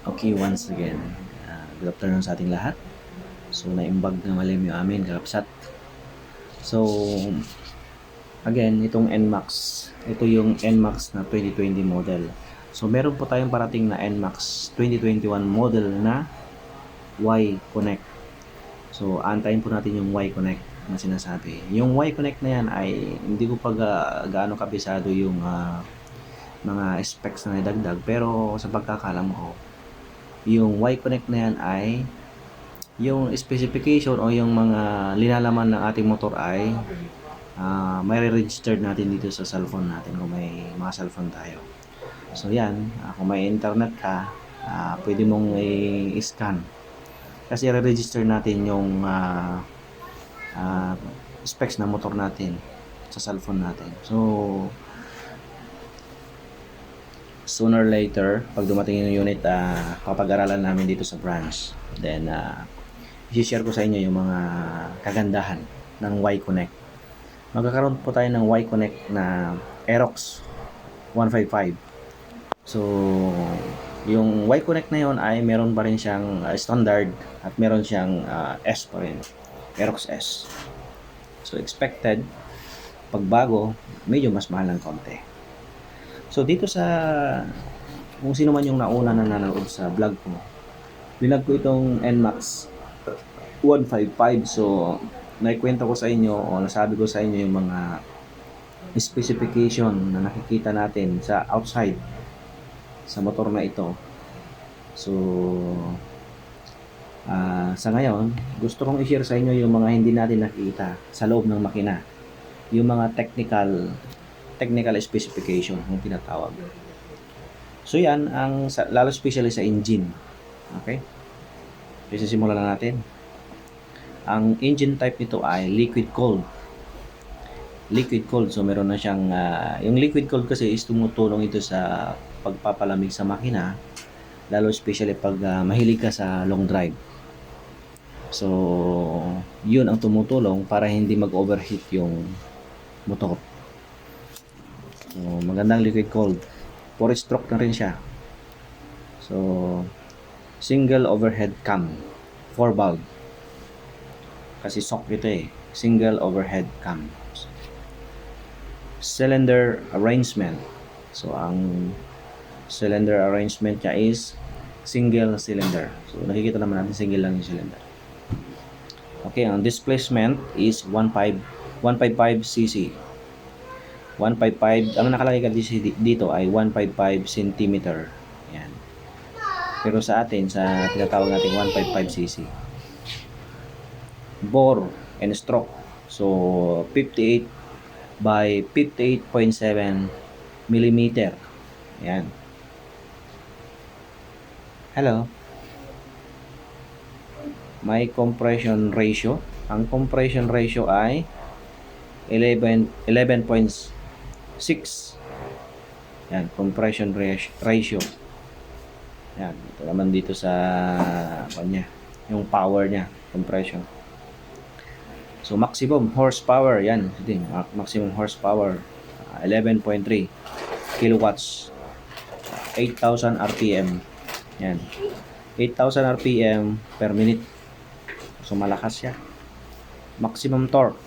Okay, once again, good afternoon sa ating lahat. So, naimbag na malim yung amin, kakapsat. So, again, itong NMAX, ito yung NMAX na 2020 model. So, meron po tayong parating na NMAX 2021 model na Y-Connect. So, antayin po natin yung Y-Connect na sinasabi. Yung Y-Connect na yan ay hindi ko pa gaano kabisado yung mga specs na nadagdag. Pero sa pagkakalam ko, yung Y-Connect na yan ay yung specification o yung mga linalaman ng ating motor ay may registered natin dito sa cellphone natin kung may mga cellphone tayo. So yan, kung may internet ka, pwede mong i-scan kasi re-register natin yung specs na motor natin sa cellphone natin. So sooner or later, pag dumating yung unit, papag-aralan namin dito sa branch. Then, i-share ko sa inyo yung mga kagandahan ng Y-Connect. Magkakaroon po tayo ng Y-Connect na Aerox 155. So, yung Y-Connect na yun ay meron pa rin siyang standard at meron siyang S pa rin. Aerox S. So, expected, pagbago, medyo mas mahal ng konti. So dito sa kung sino man yung nauna na nanood sa vlog ko, binag ko itong NMAX 155. So naikwento ko sa inyo o nasabi ko sa inyo yung mga specification na nakikita natin sa outside sa motor na ito. So sa ngayon, gusto kong i-share sa inyo yung mga hindi natin nakikita sa loob ng makina. Yung mga technical specification yung tinatawag. So yan ang lalo especially sa engine. Okay? So simulan na natin. Ang engine type nito ay liquid cooled. Liquid cooled. So meron na siyang yung liquid cooled kasi is tumutulong ito sa pagpapalamig sa makina, lalo especially pag mahilig ka sa long drive. So yun ang tumutulong para hindi mag-overheat yung motor. So, magandang liquid cooled. 4-stroke na rin siya. So, single overhead cam. 4 valve. Kasi SOC ito eh. Single overhead cam. Cylinder arrangement. So, ang cylinder arrangement niya is single cylinder. So, nakikita naman natin single lang yung cylinder. Okay, ang displacement is 155cc. 155, ang nakalagay dito ay 155 cm. Yan. Pero sa atin, sa tinatawag natin 155cc. Bore and stroke. So, 58 by 58.7 mm. Yan. Hello. May compression ratio. Ang compression ratio ay 11.6. Yan, compression ratio. Yan, ito naman dito sa kanya, yung power niya, compression. So maximum horsepower, yan, maximum horsepower 11.3 kilowatts, 8,000 RPM. Yan, 8,000 RPM per minute. So malakas siya. Maximum torque,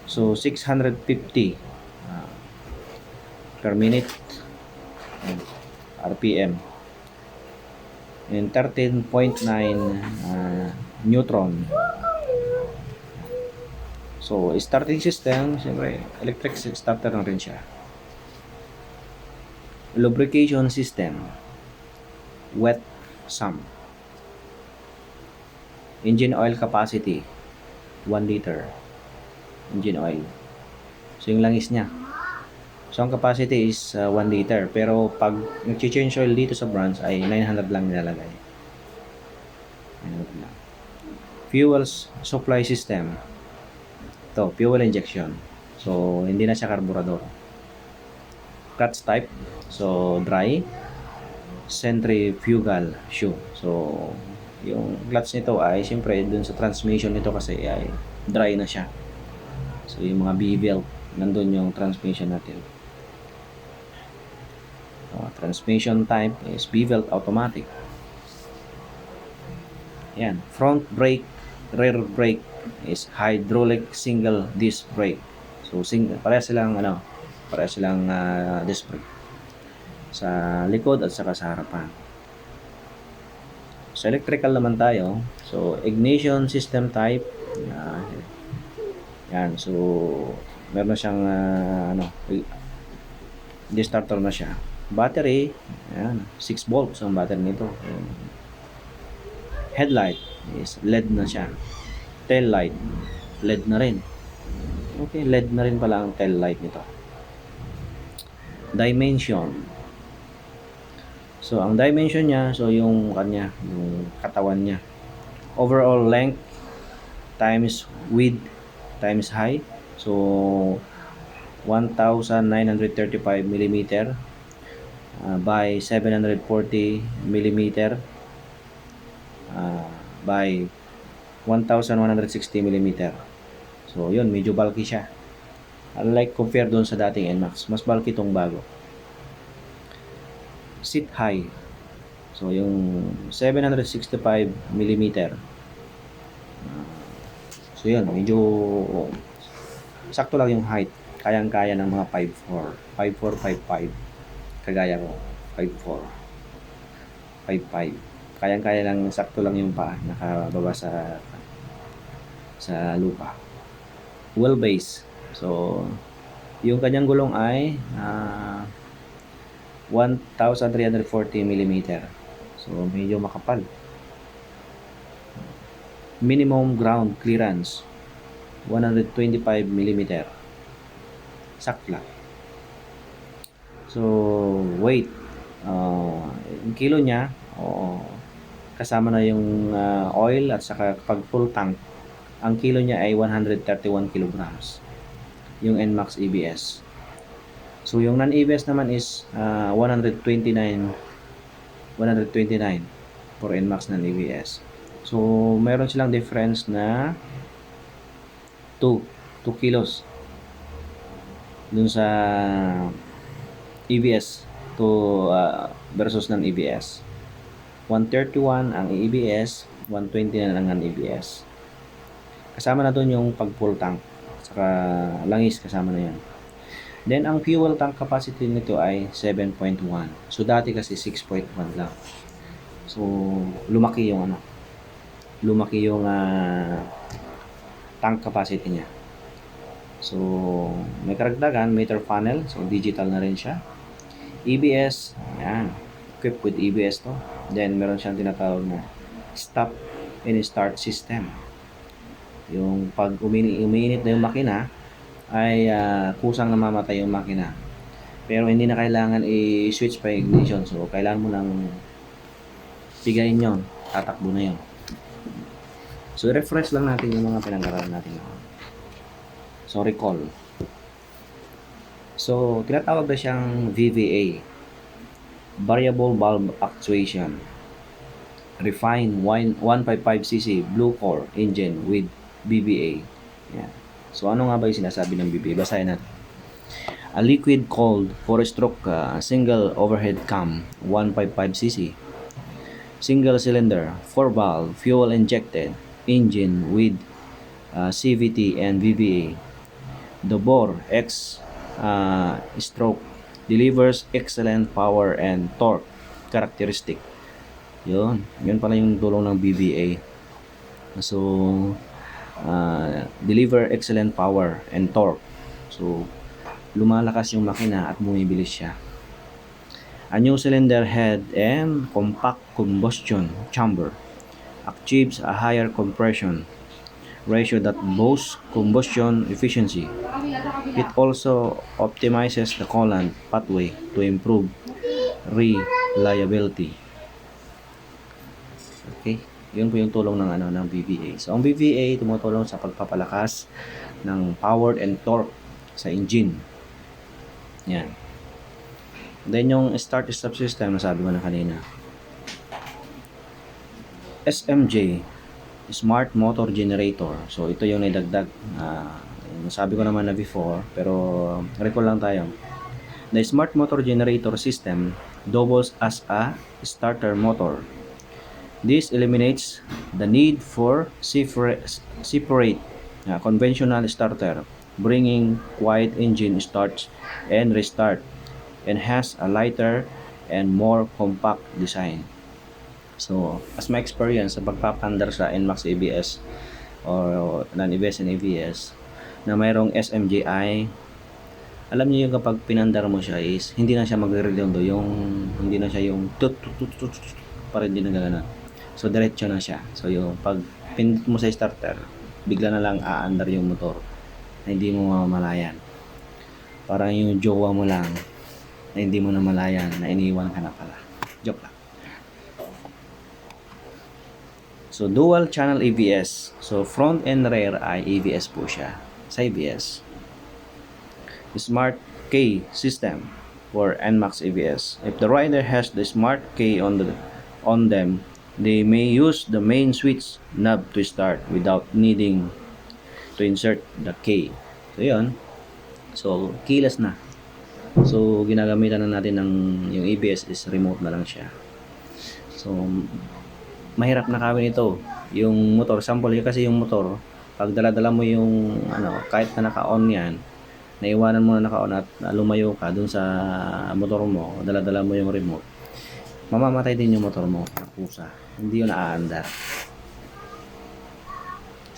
so 650 per minute RPM and 13.9 Newton. So starting system, siyempre electric starter na rin siya. Lubrication system, wet sump. Engine oil capacity 1 liter engine oil. So yung langis niya, so ang capacity is 1 liter, pero pag nag-change oil dito sa branch ay 900 lang nilalagay. 900 lang. Fuel supply system, to fuel injection, so hindi na siya karburador. Clutch type, so dry centrifugal shoe. So yung clutch nito ay siyempre dun sa transmission nito kasi ay dry na siya. So yung mga bevel, nandun yung transmission natin. Transmission type is bevel automatic. Yan, front brake, rear brake is hydraulic single disc brake. So pareha silang disc brake sa likod at saka sa harapan. Sa electrical naman tayo. So ignition system type, yan. So meron na siyang starter na siya. Battery, yan, 6 volts ang battery nito. Headlight is LED na siya. Tail light, LED na rin. Okay, LED na rin pala ang tail light nito. Dimension. So ang dimension niya, so yung katawan niya. Overall length times width times height. So 1935 mm by 740 mm by 1160 mm. So yun, medyo bulky siya. Unlike compare doon sa dating NMAX, mas bulky itong bago. Seat height. So yung 765 mm. So yun, medyo sakto lang yung height. Kayang-kaya ng mga 5'4", 5'4", 5'5". Kagaya ko, 5'4", 5'5". Kayang-kaya lang, sakto lang yung paa, nakababa sa lupa. Wheelbase. So, yung kanyang gulong ay 1340 mm. So, medyo makapal. Minimum ground clearance 125 mm. Sakto lang. So, weight. Yung kilo niya, kasama na yung oil at saka pag full tank, ang kilo niya ay 131 kilograms. Yung NMAX ABS. So, yung non-ABS naman is 129 for NMAX non-ABS. So, meron silang difference na 2 kilos dun sa ABS versus non-ABS. 131 ang ABS, 129 ang non-ABS. Kasama na doon yung pag full tank, saka langis kasama na yan. Then ang fuel tank capacity nito ay 7.1. So dati kasi 6.1 lang. So lumaki yung tank capacity niya. So may karagdagan, meter panel, so digital na rin siya. EBS, yan, equipped with EBS to. Then meron siyang tinatawag na stop and start system. Yung pag umiinit na yung makina ay kusang namamatay yung makina, pero hindi na kailangan i-switch pa yung ignition. So kailangan mo nang pigayin yon, tatakbo na yon. So refresh lang natin yung mga pinag-aralan natin. So recall. So tinatawag na siyang VVA, Variable Valve Actuation. Refined 155cc Blue Core engine with BVA. Yan. So ano nga ba yung sinasabi ng BVA? Basahin natin. A liquid cooled 4-stroke single overhead cam 155cc single cylinder 4-valve fuel injected engine with CVT and VVA. The bore X stroke delivers excellent power and torque characteristic. Yun pala yung tulong ng BVA. So deliver excellent power and torque. So lumalakas yung makina at bumibilis siya. A new cylinder head and compact combustion chamber achieves a higher compression ratio that boosts combustion efficiency. It also optimizes the coolant pathway to improve reliability. Okay, yun po yung tulong ng VVA. So ang VVA tumutulong sa pagpapalakas ng power and torque sa engine. Yan. Then yung start-stop system, nasabi ko na kanina. SMJ, Smart Motor Generator. So ito yung naidagdag. Nasabi ko naman na before, pero recall lang tayo. The Smart Motor Generator system doubles as a starter motor. This eliminates the need for separate conventional starter, bringing quiet engine starts and restart, and has a lighter and more compact design. So, as my experience sa pagpapandar sa NMAX ABS or non-ABS and ABS na mayroong SMJI, alam niyo yung kapag pinandar mo siya is hindi na siya magre-redondo, yung hindi na siya yung tut tut tut tut tut, para hindi na gano'n. So diretso na siya. So yung pag pindot mo sa starter, bigla na lang aandar yung motor na hindi mo mamalayan. Parang yung jowa mo lang na hindi mo namalayan na iniwan ka na pala. Joke lang. So dual channel ABS. So front and rear ay ABS po siya sa ABS. Smart K system for NMAX ABS. If the rider has the Smart K on them, they may use the main switch knob to start without needing to insert the K. So yun. So keyless na. So ginagamitan na natin ng yung ABS is remote na lang siya. So mahirap na kami ito. Yung motor, sample kasi yung motor, pag dala-dala mo yung kahit na naka-on yan, naiwanan mo na naka-on at lumayo ka dun sa motor mo, dala-dala mo yung remote, mamamatay din yung motor mo, pusa. Hindi yun naaandar.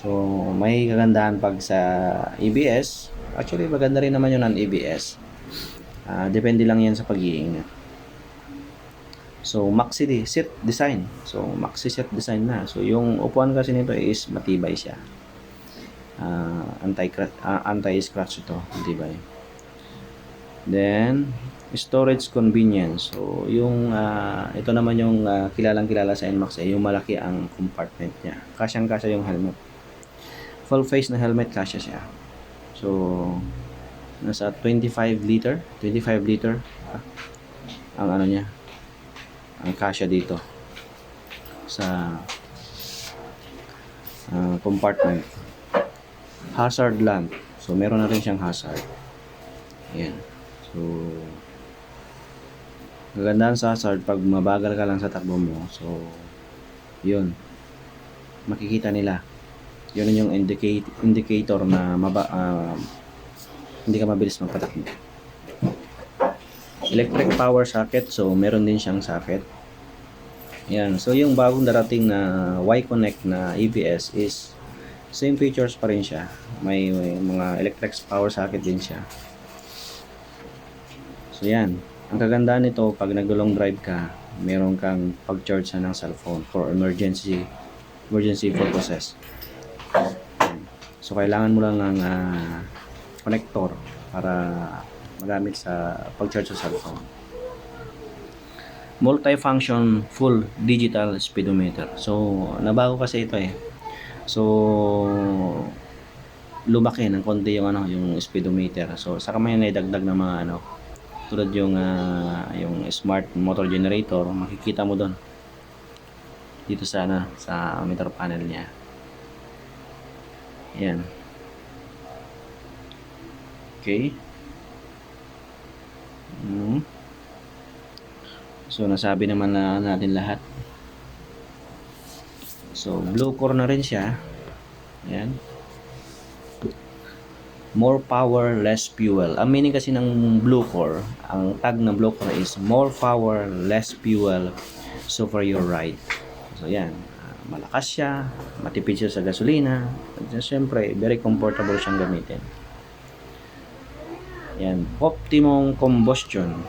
So, may kagandahan pag sa ABS. Actually, maganda rin naman yun ng ABS. Depende lang yan sa pag-iingat. So, maxi seat design. So, maxi seat design na. So, yung upuan kasi nito is matibay siya. Anti-scratch ito. Matibay. Then, storage convenience. So, yung ito naman yung kilalang-kilala sa NMAX yung malaki ang compartment niya. Kasyang-kasya yung helmet. Full face na helmet, kasya siya. So, nasa 25 liter ang niya. Ang kasya dito sa compartment. Hazard lamp. So, meron na rin siyang hazard. Ayan. So, kagandahan sa hazard, pag mabagal ka lang sa takbo mo, so, yun. Makikita nila. Yun yung indicator na hindi ka mabilis magpatakbo. Electric power socket. So, meron din siyang socket. Yan. So, yung bagong darating na Y-Connect na ABS is same features pa rin siya. May mga electric power socket din siya. So, yan. Ang kagandaan nito, pag nag-long drive ka, meron kang pag-charge ng cellphone for emergency purposes. So, kailangan mo lang ng connector para magamit sa pag-charge sa cellphone. Multifunction full digital speedometer. So, nabago kasi ito eh. So, lumaki ng konti yung speedometer. So, saka may naidagdag ng mga tulad yung smart motor generator, makikita mo doon. Dito sa meter panel niya. Ayan. Okay. So, nasabi naman na natin lahat. So, blue core na rin siya. Ayan. More power, less fuel. Ang meaning kasi ng blue core, ang tag ng blue core is more power, less fuel, so for your ride. So, yan. Malakas siya, matipid siya sa gasolina. At syempre, very comfortable siyang gamitin. Yan. Optimum combustion.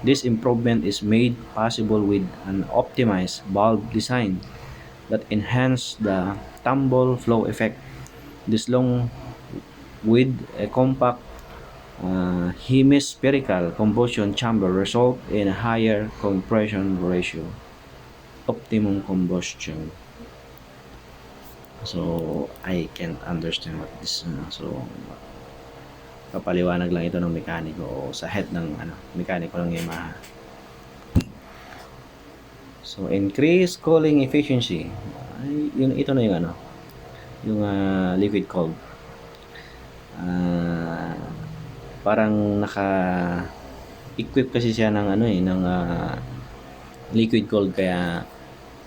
This improvement is made possible with an optimized valve design that enhance the tumble flow effect. This long with a compact hemispherical combustion chamber result in a higher compression ratio. Optimum combustion. So, I can't understand what this so, papaliwanag lang ito ng mekaniko o sa head ng mekaniko ng Yamaha. So, increase cooling efficiency. Ito na yung yung liquid cooled. Parang naka-equip kasi siya ng ng liquid cooled, kaya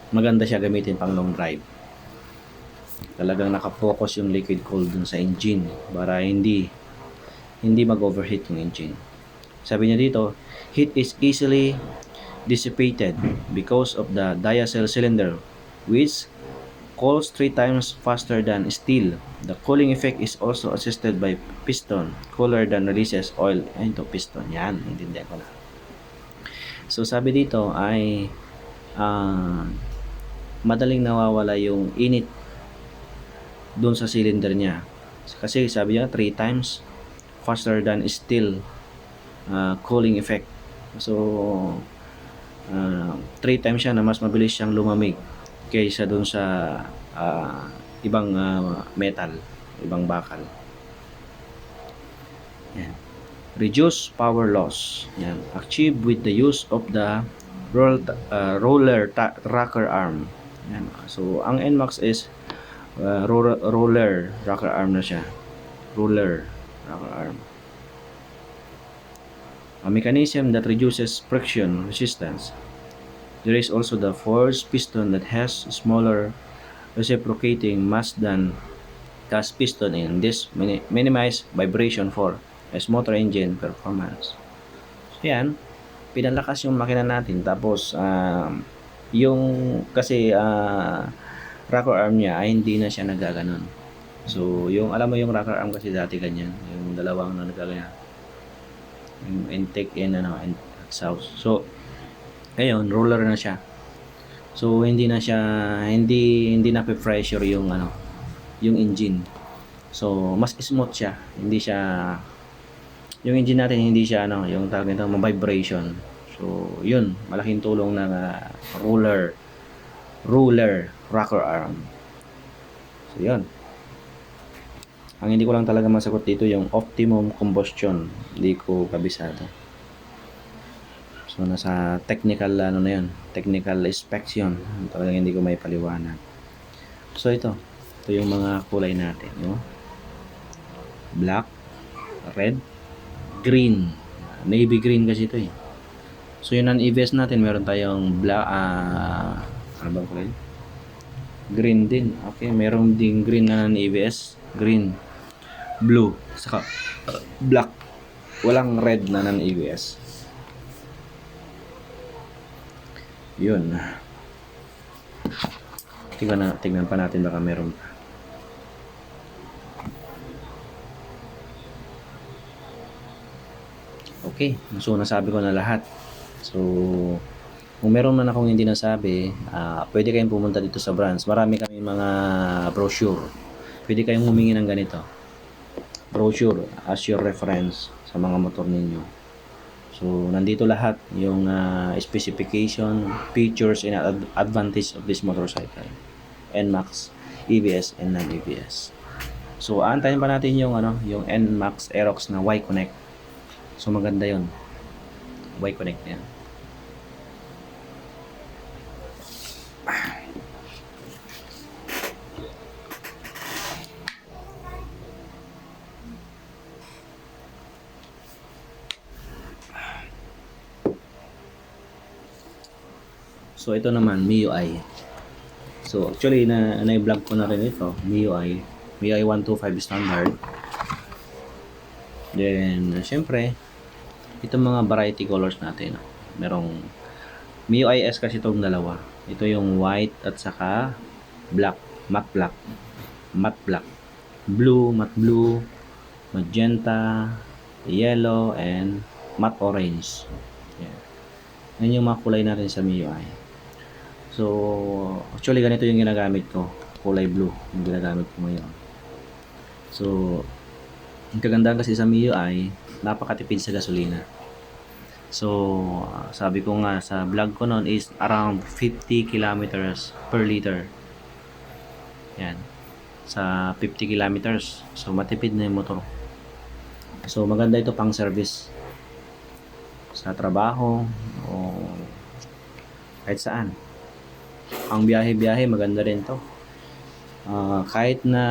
maganda siya gamitin pang long drive. Talagang nakafocus yung liquid cooled dun sa engine para hindi mag-overheat yung engine. Sabi niya dito, heat is easily dissipated because of the diesel cylinder, which cools 3 times faster than steel. The cooling effect is also assisted by piston, cooler than releases oil into piston. Yan, intindihan ko na. So sabi dito ay madaling nawawala yung init doon sa cylinder niya. Kasi sabi niya 3 times faster than steel cooling effect. So 3 times siya na mas mabilis siyang lumamig kaysa doon sa ibang metal, ibang bakal. Yan. Reduce power loss. Yan. Achieved with the use of the roller rocker arm. Yan. So ang NMAX is roller rocker arm na siya. Roller rocker arm. A mechanism that reduces friction resistance. There is also the force piston that has smaller reciprocating mass than gas piston, and this minimize vibration for as motor engine performance. So yan, pinalakas yung makina natin. Tapos yung kasi rocker arm niya ay hindi na siya nagaganon. So yung alam mo yung rocker arm kasi dati ganyan, yung dalawang na nagaganyan, yung intake and exhaust. So ngayon roller na siya. So hindi na pressure yung yung engine. So mas smooth siya. Hindi siya yung engine natin hindi siya yung tawag nito vibration. So yun, malaking tulong ng roller rocker arm. So yun. Ang hindi ko lang talaga masagot dito yung optimum combustion. Hindi ko kabisado. So nasa technical na yun, technical specs yun. Talagang hindi ko may paliwanag. So ito yung mga kulay natin, no? Black, red, green, navy green kasi ito eh. So yung non-EVS natin, meron tayong black, ano bang kulay? Green din. Okay, meron ding green na non-EVS, green, blue, saka black. Walang red na non-EVS. Yun. Tignan pa natin baka meron pa. Okay, so nasabi ko na lahat. So kung meron man akong hindi nasabi, pwede kayong pumunta dito sa branch. Marami kami mga brochure. Pwede kayong humingi ng ganito. Brochure as your reference sa mga motor ninyo. So, nandito lahat yung specification, features, and advantage of this motorcycle. NMAX, EVS, and non-EVS. So, aantayin pa natin yung NMAX Aerox na Y-Connect. So, maganda yun. Y-Connect na yan. So ito naman MIUI. So actually na-vlog ko na rin ito, MIUI 125 standard. Then syempre itong mga variety colors natin. Merong MIUI S kasi itong dalawa. Ito yung white at saka black, matte black, blue, matte blue, magenta, yellow, and matte orange. Yan yung mga kulay natin sa MIUI. So, actually ganito yung ginagamit ko. Kulay blue yung ginagamit ko ngayon. So, ang kagandahan kasi sa MIUI, napakatipid sa gasolina. So, sabi ko nga sa vlog ko noon is around 50 kilometers per liter. Yan. Sa 50 kilometers. So, matipid na yung motor. So, maganda ito pang service. Sa trabaho o kahit saan. Ang biyahe-biyahe maganda rin to. Kahit na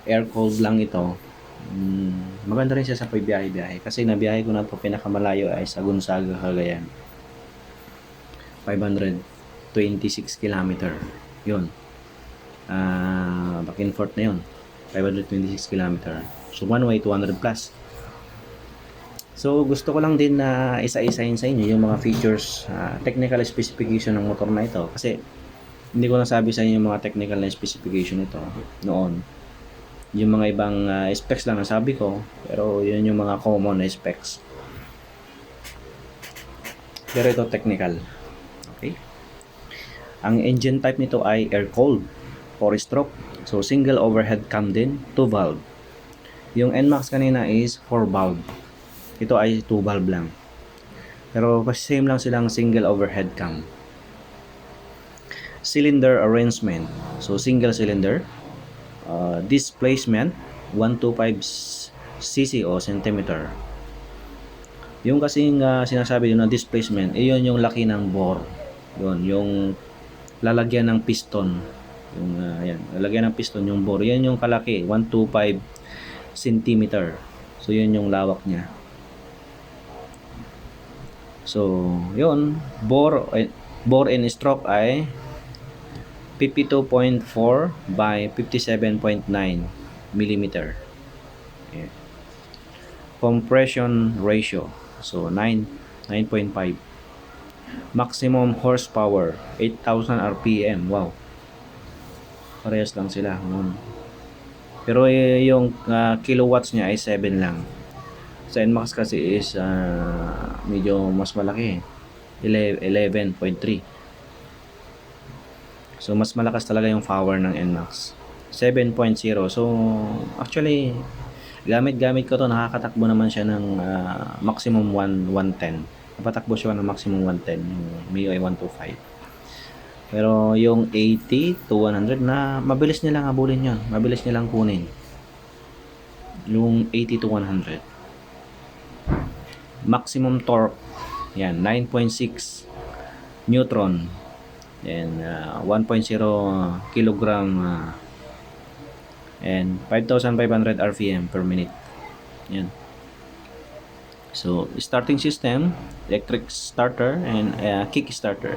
air cold lang ito, maganda rin siya sa pagbiyahe-biyahe. Kasi nabiyahe ko na ito pinakamalayo ay sa Gonzaga, Cagayan. 500 526 kilometer. Yun. Back and forth na yun. 526 kilometer. So, one way, 200 plus. So, gusto ko lang din na isa-isahin sa inyo yung mga features, technical specification ng motor na ito. Kasi, hindi ko nasabi sa inyo yung mga technical na specification nito noon. Yung mga ibang specs lang nasabi ko, pero yun yung mga common na specs. Pero ito technical. Okay? Ang engine type nito ay air-cooled, 4-stroke. So, single overhead cam din, 2 valve. Yung NMAX kanina is 4 valve. Ito ay 2 valve lang. Pero same lang silang single overhead cam. Cylinder arrangement. So, single cylinder. Displacement, 125 cc o centimeter. Yung kasing sinasabi yun na displacement, yun yung laki ng bore. Yun, yung lalagyan ng piston. Yung yan, lalagyan ng piston yung bore. Yan yung kalaki, 125 centimeter. So yun yung lawak niya. So, yun, bore and stroke ay 52.4 by 57.9 millimeter. Yeah. Compression ratio, so 9.5. Maximum horsepower, 8,000 RPM. Wow. Parehas lang sila. Pero yung kilowatts niya ay 7 lang. Sa NMAX kasi is medyo mas malaki. 11.3. So mas malakas talaga yung power ng NMAX. 7.0. So actually gamit ko to, nakakatakbo naman siya ng maximum 110. Napatakbo siya ng maximum 110, yung MIUI 125. Pero yung 80 to 100 na mabilis nilang habulin yun. Mabilis nilang kunin. Yung 80 to 100. Maximum torque. Yan, 9.6 Newton. And 1.0 kilogram and 5,500 RPM per minute. Yan. So, starting system, electric starter and kick starter.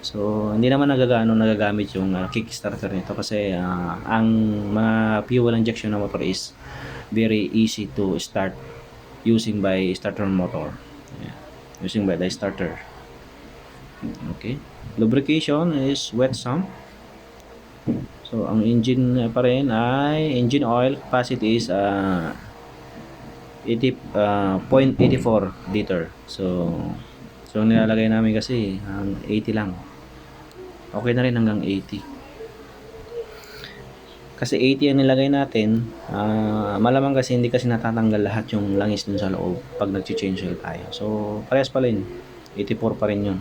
So, hindi naman nagagamit yung kickstarter nito kasi ang mga fuel injection na motor is very easy to start using by starter motor. Yeah. Using by the starter. Okay. Lubrication is wet sump. So, ang engine pa rin ay engine oil capacity is 0.84 liter. So nilalagay namin kasi 80 lang. Okay na rin hanggang 80. Kasi 80 ang nilagay natin, malamang kasi hindi kasi natatanggal lahat yung langis dun sa loob pag nag-change oil tayo. So, parehas pa rin. 84 pa rin yun.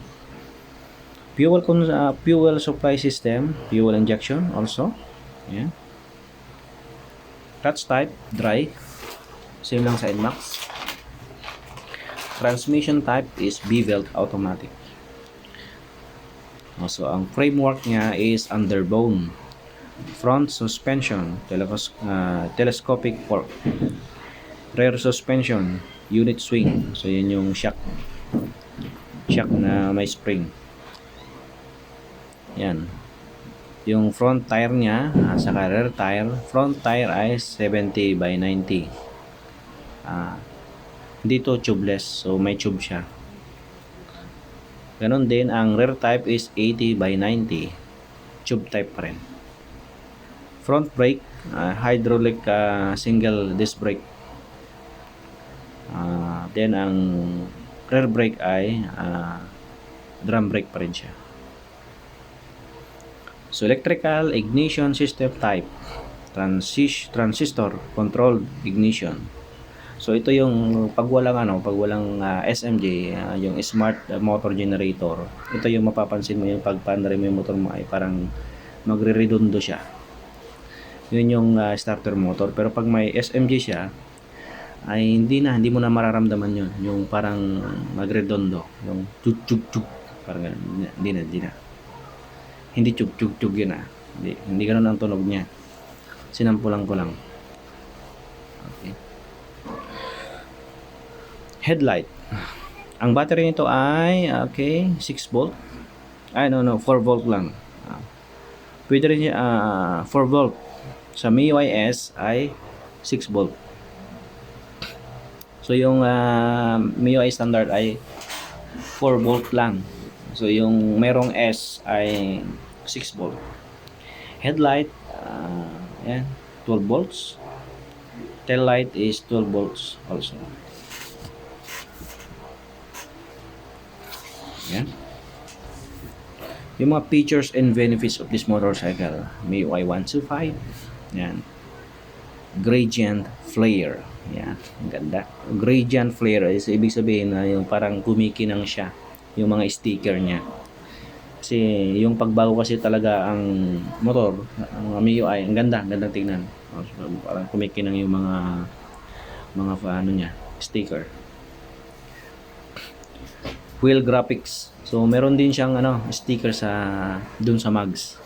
Fuel supply system, fuel injection also. Yeah. Clutch type, dry. Same lang sa NMAX. Transmission type is B-belt automatic. Also, ang framework niya is underbone. Front suspension, telescopic fork. Rear suspension, unit swing. So, yun yung shock na may spring. Yan. Yung front tire niya, saka rear tire. Front tire ay 70 by 90. Dito tubeless, so may tube siya. Ganon din, ang rear type is 80 by 90. Tube type pa rin. Front brake, hydraulic single disc brake. Then ang rear brake ay drum brake pa rin siya. So electrical ignition system type, transistor controlled ignition. So ito yung pag walang SMJ, yung smart motor generator. Ito yung mapapansin mo yung pag paandar mo yung motor mo ay parang magre-redondo siya. Yun yung starter motor. Pero pag may SMJ siya, ay hindi mo na mararamdaman yun. Yung parang magredondo, yung chug. Parang hindi na. Hindi chug yun Hindi ganoon ang tunog niya. Sinampulan ko lang. Okay. Headlight. Ang battery nito ay 6 volt. No, 4 volt lang. Pwede rin 4 volt. Sa MIUI S ay 6 volt. So yung MIUI standard ay 4 volt lang. So yung merong S ay 6 volt. Headlight, yan, 12 volts. Tail light is 12 volts also. Yan. Yung mga features and benefits of this motorcycle, MIUI 125. Yan. Gradient flare. Yan, ang ganda. Gradient flare is ibig sabihin na yung parang kumikinang siya yung mga sticker niya. Kasi yung pagbago kasi talaga ang motor, ang MIUI, ang ganda, gandang tingnan. Parang kumikinang yung mga ano niya, sticker. Wheel graphics. So meron din siyang sticker sa dun sa mags.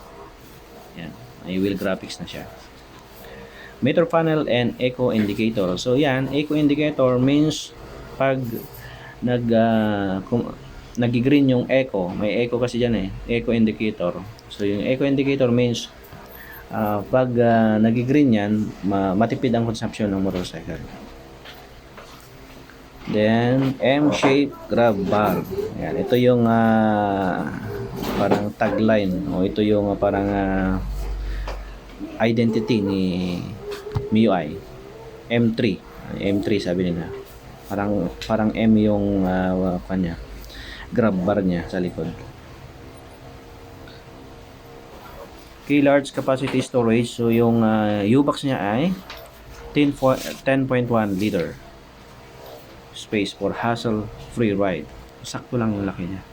Yan, may wheel graphics na siya. Meter panel and echo indicator. So yan, echo indicator means pag nag-green yung echo, may echo kasi diyan echo indicator. So yung echo indicator means pag nag-green yan, matipid ang consumption ng motorcycle. Then M-shape grab bar. Yan, ito yung parang tagline o ito yung parang identity ni MIUI. M3 sabi nila. Parang M yung kanya grab bar niya sa likod. Okay, large capacity storage. So yung U-box niya ay 10.1 liter space for hassle free ride. Sakto lang yung laki niya.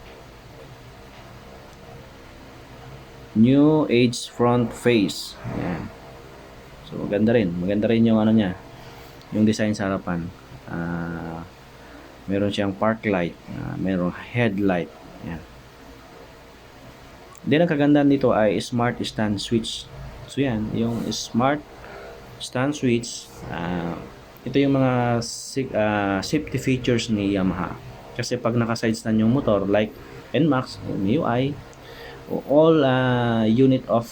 New age front face. Ayan. So maganda rin yung niya, yung design sa harapan. Meron siyang park light, meron headlight. Ayan. Then ang kagandahan dito ay smart stand switch. So yan, yung smart stand switch, ito yung mga safety features ni Yamaha. Kasi pag naka-side stand yung motor like NMAX, MIUI, all unit of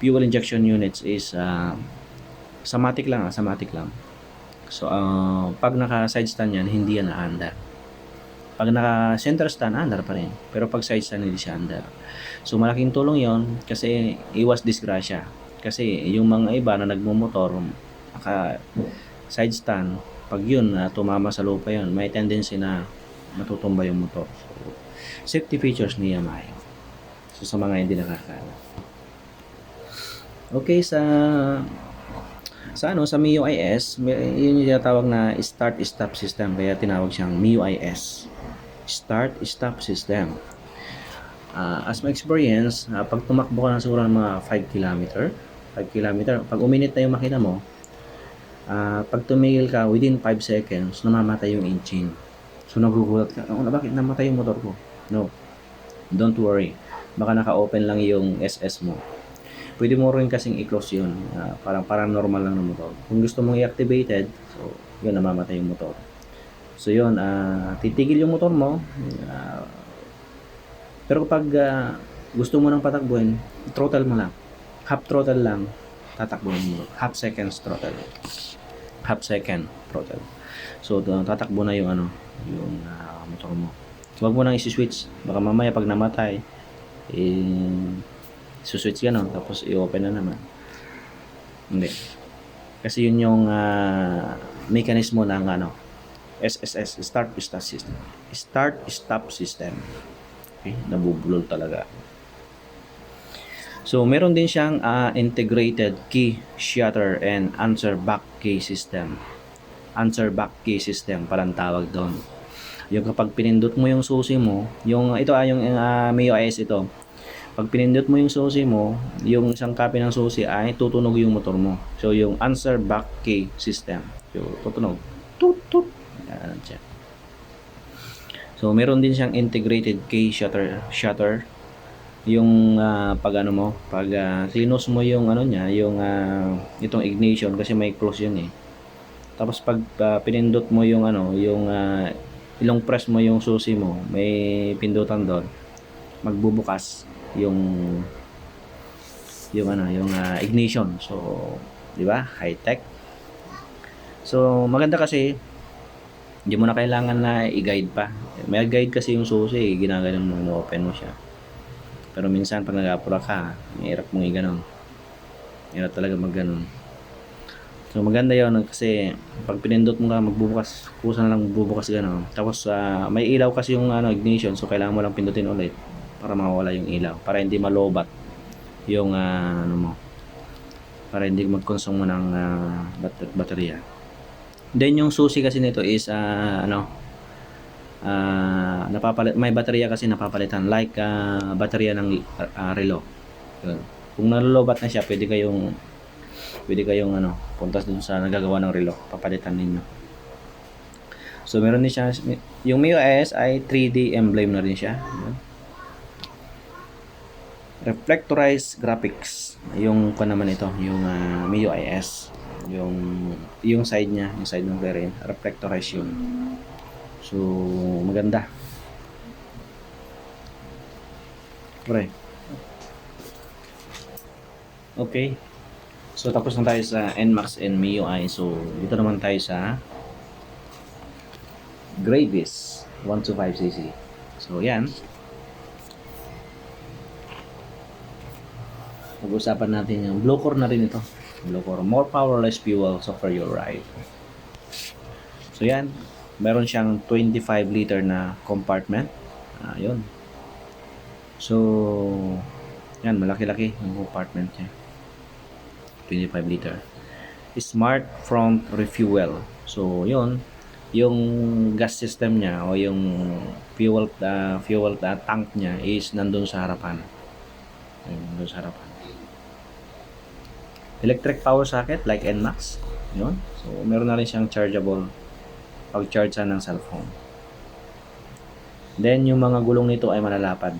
fuel injection units is automatic lang. So pag naka side stand yan, hindi yan aandar. Pag naka center stand, aandar pa rin. Pero pag side stand, hindi siya aandar. So malaking tulong yon kasi iwas disgrasya. Kasi yung mga iba na nagmumotor, naka side stand, pag yun tumama sa lupa yun, may tendency na matutumba yung motor. So, safety features ni Yamaha. So sa mga hindi nakakaalam. Okay, sa MIUI S, yun yung tinatawag na start-stop system, kaya tinawag siyang MIUI S. Start-stop system. As my experience, pag tumakbo ka na siguro ng mga 5 km, pag uminit na yung makina mo, pag tumigil ka within 5 seconds, namamatay yung engine. So nagugulat ka, bakit namatay yung motor ko? No, don't worry, baka naka-open lang yung SS mo. Pwede mo rin kasing i-close yun, parang normal lang ng motor. Kung gusto mong i-activated, so yun, namamatay yung motor. So yun, titigil yung motor mo, pero kapag gusto mo nang patakbuhin, throttle mo lang, half throttle lang, tatakbuhin mo, half second throttle. So tatakbo na yung motor mo. So, wag mo nang isi-switch, baka mamaya pag namatay switch ka tapos i-open na naman. Hindi, kasi yun yung mekanismo ng SSS, start stop system. Okay, nabubulol talaga. So meron din siyang integrated key shutter and answer back key system. Parang tawag doon. Yung kapag pinindot mo yung susi mo, yung MIUI S ito. Pag pinindot mo yung susi mo, yung isang copy ng susi ay tutunog yung motor mo. So yung answer back key system. So tutunog. Tut tut. Yan siya. So meron din siyang integrated key shutter. Yung pag close mo yung niya, yung itong ignition kasi may close yun Tapos pag pinindot mo yung ilong press mo yung susi mo, may pindutan doon. magbubukas yung ignition. So, di ba? High tech. So, maganda kasi hindi mo na kailangan na i-guide pa. May guide kasi yung susi, ginaganon mo, open mo siya. Pero minsan pag nag-apura ka, mahirap mong i-ganon. Mahirap talaga mag-ganon. So maganda 'yon kasi pag pinindot mo ka magbubukas, kusa na lang magbubukas gano'n. Tapos may ilaw kasi yung ignition, so kailangan mo lang pindutin ulit para mawala yung ilaw, para hindi malobat yung para hindi mag-consume mo ng baterya. Then yung susi kasi nito is napapalit, may baterya kasi napapalitan like baterya ng relo. Yun. Kung nalolobat na siya, pwede kayong punta dun sa nagagawa ng relo, papalitan ninyo. So meron din siya, yung MIUI ay 3D emblem na rin siya. Reflectorized graphics yung naman ito, yung MIUI S, yung side niya, yung side ng variant, reflectorized yun. So maganda. Pre. Okay. So tapos na tayo sa NMAX and MIUI. So dito naman tayo sa Gravis 125cc. So yan. Pag-usapan natin yung Blue Core na rin ito. Blue Core, more power, less fuel, so for your ride. So yan, meron siyang 25 liter na compartment. Yun. So yan, malaki-laki yung compartment niya. 25 liter. Smart front refuel. So yun, yung gas system niya o yung fuel tank niya is nandun sa harapan. Nandun sa harapan. Electric power socket like NMAX. Yun. So meron na rin siyang chargeable pag-charge ng cellphone. Then yung mga gulong nito ay malalapad.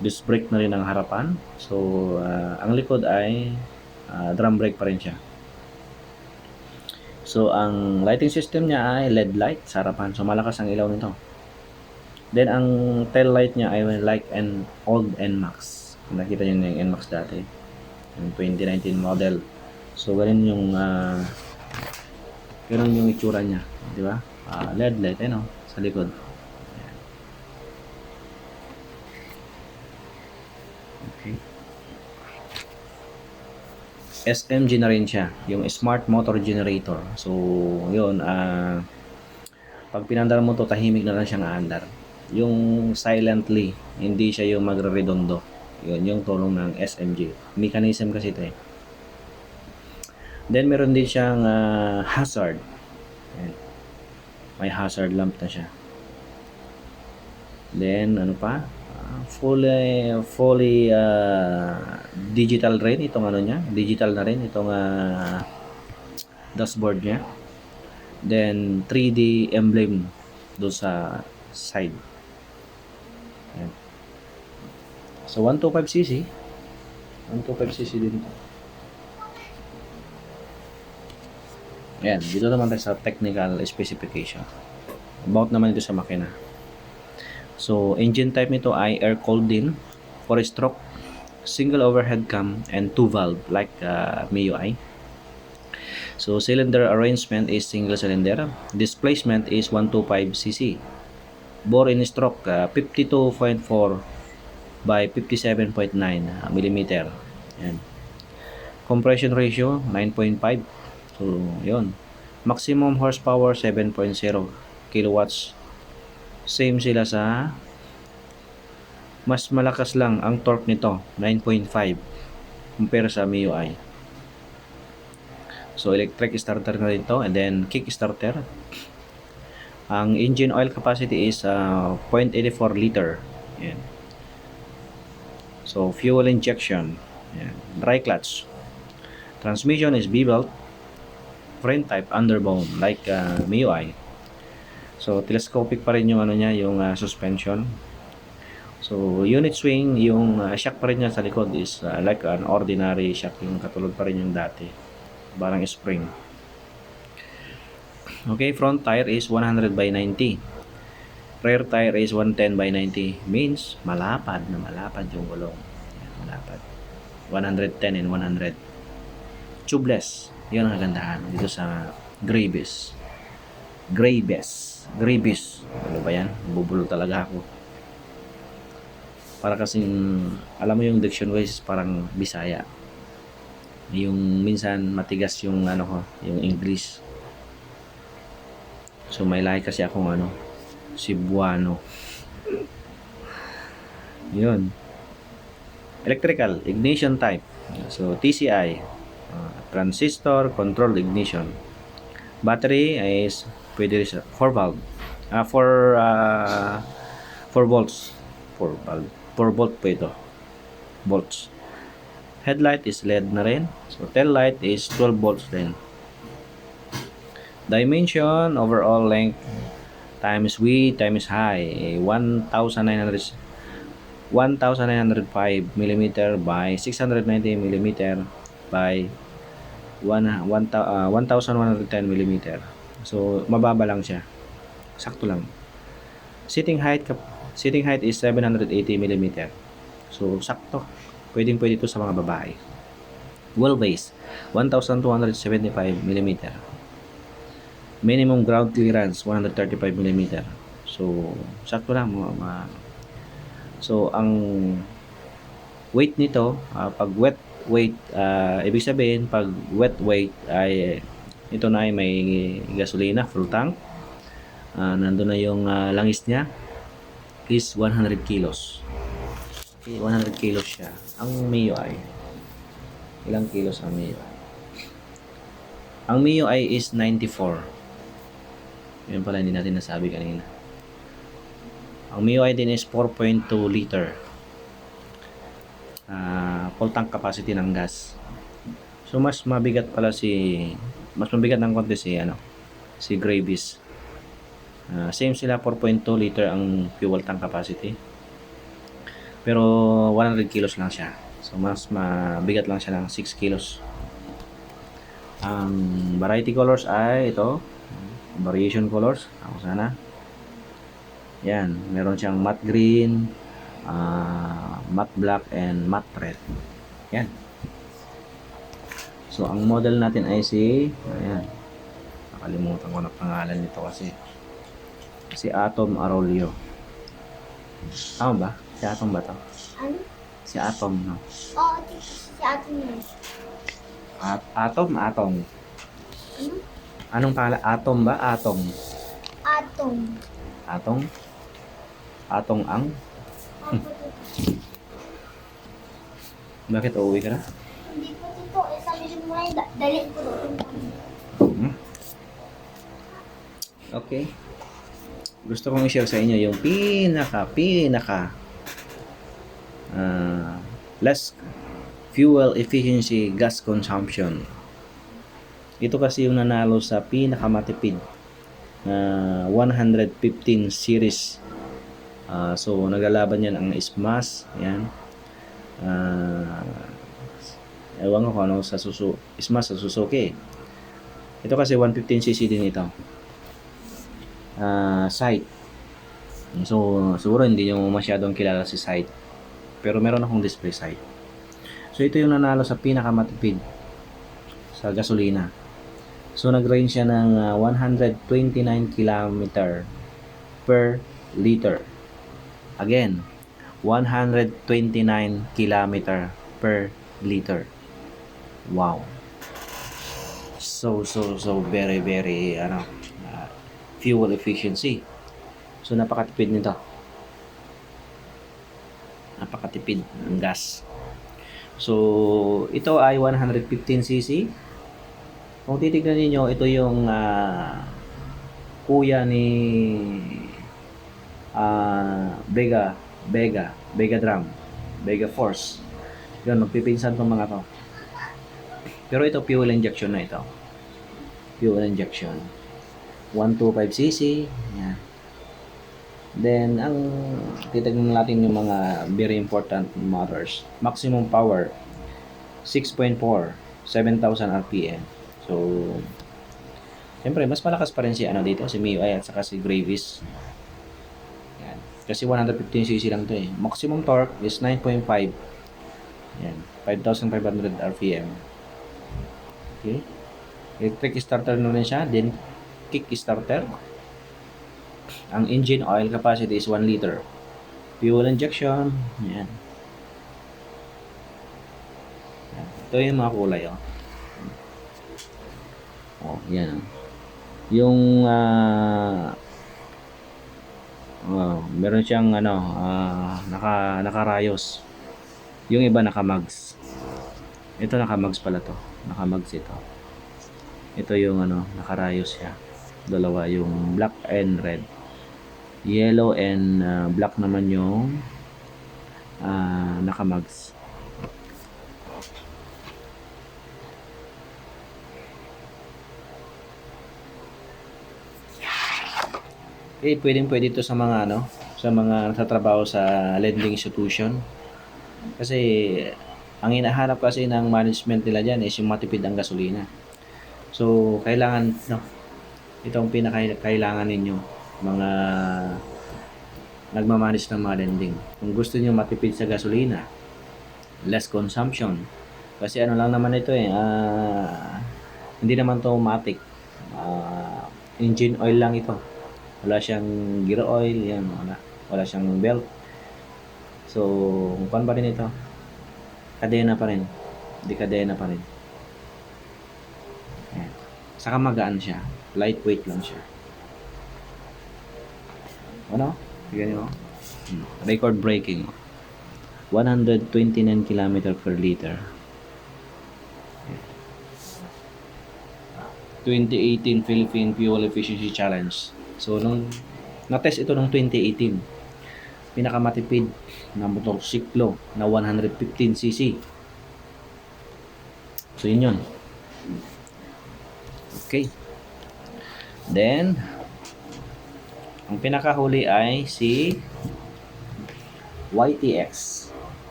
Disc brake na rin ang harapan. So ang likod ay drum brake pa rin siya. So ang lighting system niya ay LED light sa harapan. So malakas ang ilaw nito. Then ang tail light niya ay like an old NMAX. Nakita niyo yung NMAX dati, yung 2019 model. So ganun yung itsura niya, di ba? LED light sa likod. Okay. SMG na rin siya, yung Smart Motor Generator. So, yun, pag pinandar mo to, tahimik na lang siyang aandar. Yung silently, hindi siya yung magre-redondo. Yun, yung tulong ng SMG. Mechanism kasi ito eh. Then, meron din siyang hazard. Ayan. May hazard lamp na siya. Then, ano pa? Fully digital rin itong niya, digital na rin itong dashboard niya. Then 3D emblem doon sa side. Ayan. So 125cc din ito. Ayan, dito naman tayo sa technical specification. About naman ito sa makina. So, engine type nito ay air-cooled din, 4-stroke, single overhead cam, and 2-valve like MIUI. So, cylinder arrangement is single cylinder. Displacement is 125cc. Bore in stroke, 52.4 by 57.9 mm. Yan. Compression ratio, 9.5. So, yun. Maximum horsepower, 7.0 kilowatts. Same sila sa mas malakas lang ang torque nito, 9.5 compare sa MIUI. So electric starter na rin to, and then kick starter. Ang engine oil capacity is 0.84 liter. Yan. So fuel injection. Yan. Dry clutch. Transmission is B-belt. Frame type underbone like MIUI. So telescopic pa rin yung niya, yung suspension. So unit swing, yung shock pa rin niya sa likod is like an ordinary shock, yung katulad pa rin yung dati, barang spring. Okay, front tire is 100 by 90. Rear tire is 110 by 90, means malapad yung gulong. Yan, malapad. 110 and 100. Tubeless. Yun ang kagandahan dito sa Graybus. Ano ba yan? Bubulol talaga ako. Para kasing, alam mo yung diction guys, parang Bisaya. Yung minsan matigas yung ano ko, yung English. So may lahi kasi akong Cebuano. Yun. Electrical ignition type. So TCI, transistor controlled ignition. Battery is pwede 4 valve. 4 volts. 4 volt po ito. Volts. Headlight is LED na rin. So tail light is 12 volts din. Dimension, overall length times width times height, 1,905 mm by 690 mm by 1,110 mm. So mababa lang siya. Sakto lang. Sitting height is 780 mm. So sakto. Pwede ito sa mga babae. Wheelbase 1,275 mm. Minimum ground clearance 135 mm. So sakto lang So ang weight nito, pag wet weight, ibig sabihin pag wet weight ay ito na ay may gasolina, full tank. Nandun na yung langis niya is 100 kilos. Okay, 100 kilos siya. Ang Mio ay ilang kilos ang Mio ay? Ang Mio ay is 94. Yun pala hindi natin nasabi kanina. Ang Mio ay din is 4.2 liter. Full tank capacity ng gas. So mas mabigat ng konti si Graybus. Same sila, 4.2 liter ang fuel tank capacity. Pero 100 kilos lang siya. So mas mabigat lang siya ng 6 kilos. Ang variety colors ay ito. Variation colors. Ako sana. Yan. Meron siyang matte green, matte black, and matte red. Yan. So, ang model natin ay ayan. Nakalimutan ko na pangalan nito kasi. Si Atom Arroyo. Tama ba? Si Atom ba to? Ano? Si Atom, no? Oo, si Atom yun. Atom? Ano? Anong pangalan? Atom ba? Atom. Atong? Atong ang? Bakit uuwi ka na? Hindi po dito. Sabi mo ay dali ko doon. Okay. Gusto kong i-share sa inyo yung pinaka less fuel efficiency gas consumption. Ito kasi yung nanalo sa pinakamatipid na 115 series. So naglalaban yan ang SMAS. Yan. Ewan ko ano sa SMAS sa Suzuki. Ito kasi 115cc din ito. Sight. So siguro hindi nyo masyadong kilala si Sight. Pero meron akong display sight. So ito yung nanalo sa pinakamatipid sa gasolina. So nag-range siya ng 129 km per liter. Again, 129 km per liter. Wow. So very fuel efficiency. So napakatipid nito. Napakatipid ng gas. So ito ay 115cc. Kung titignan niyo, ito yung kuya ni Vega Drum, Vega Force. Yun, magpipinsan tong mga to. Pero ito fuel injection na ito. Fuel injection. 125cc. Yan. Then, ang titignan natin yung mga very important motors. Maximum power, 6.4, 7,000 RPM. So, siyempre, mas malakas pa rin si dito, si MIUI at saka si Graybus. Kasi 115cc lang to eh. Maximum torque is 9.5. Yan, 5,500 RPM. Okay. Electric starter na rin siya, then kick starter. Ang engine oil capacity is 1 liter. Fuel injection, yan. Yan. Ito yung mga kulay, oh. Oh, yan. Yung meron siyang nakarayos. Yung iba nakamags. Ito nakamags pala to. Nakamags ito. Ito yung nakarayos siya. Dalawa yung black and red. Yellow and black naman yung nakamags. Pwedeng-pwede ito sa mga sa mga nagtatrabaho sa lending institution. Kasi ang hinahanap kasi ng management nila diyan is yung matipid ang gasolina. So, kailangan itong pinakailangan ninyo mga nagmamanage ng mga lending. Kung gusto niyo matipid sa gasolina, less consumption. Kasi lang naman ito hindi naman to matic. Engine oil lang ito. Wala siyang gear oil, yan, wala siyang belt. So, kung pa rin ito, kadena pa rin. Hindi kadena pa rin. Ayan. Saka magaan siya. Lightweight lang siya. Ganyan record braking. 129 km per liter. 2018 Philippine Fuel Efficiency Challenge. So, na-test ito nung 2018. Pinakamatipid na motorsiklo na 115cc. So, yun. Okay. Then, ang pinakahuli ay si YTX.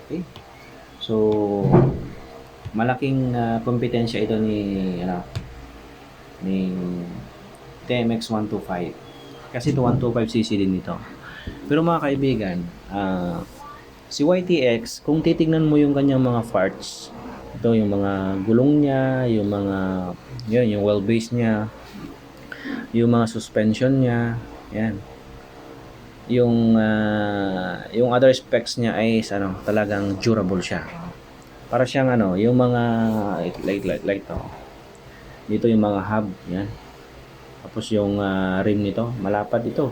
Okay. So, malaking kompetensya ito ni TMX 125. Kasi ito 125cc din ito. Pero mga kaibigan, si YTX, kung titingnan mo yung kanyang mga parts, ito yung mga gulong niya, yung mga yung wheelbase niya, yung mga suspension niya, yan. Yung other specs niya ay talagang durable siya. Para siyang yung mga like to. Dito yung mga hub, yan. Tapos yung rim nito, malapad ito.